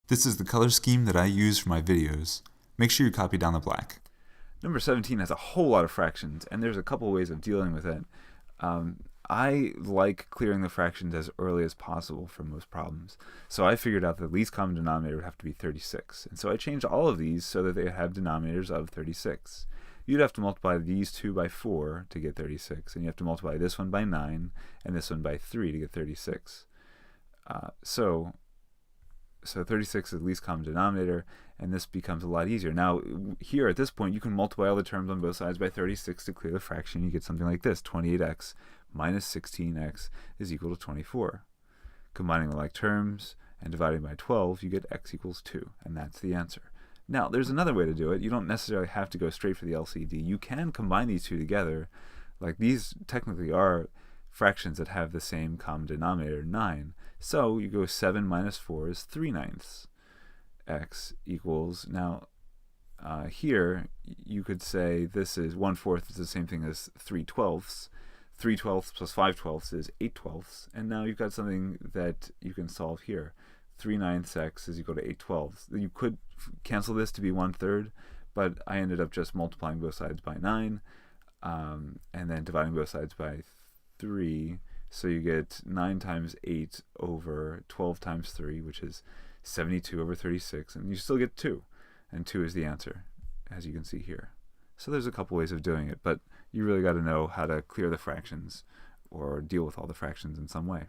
This is the color scheme that I use for my videos. Make sure you copy down the black. Number 17 has a whole lot of fractions, and there's a couple ways of dealing with it. I like clearing the fractions as early as possible for most problems. So I figured out the least common denominator would have to be 36. And so I changed all of these so that they have denominators of 36. You'd have to multiply these two by 4 to get 36, and you have to multiply this one by 9 and this one by 3 to get 36. So 36 is the least common denominator, and this becomes a lot easier. Now, here at this point, you can multiply all the terms on both sides by 36 to clear the fraction. You get something like this: 28x minus 16x is equal to 24. Combining the like terms and dividing by 12, you get x equals 2, and that's the answer. Now, there's another way to do it. You don't necessarily have to go straight for the LCD. You can combine these two together. Like, these technically are fractions that have the same common denominator, 9. So you go 7 minus 4 is 3/9. X equals, now here you could say this is 1/4 is the same thing as 3/12. 3/12 plus 5/12 is 8/12, and now you've got something that you can solve here. 3/9 x is equal to 8/12. You could cancel this to be 1/3, but I ended up just multiplying both sides by 9, and then dividing both sides by 3, so you get 9 times 8 over 12 times 3, which is 72 over 36, and you still get 2, and 2 is the answer, as you can see here. So there's a couple ways of doing it, but you really got to know how to clear the fractions or deal with all the fractions in some way.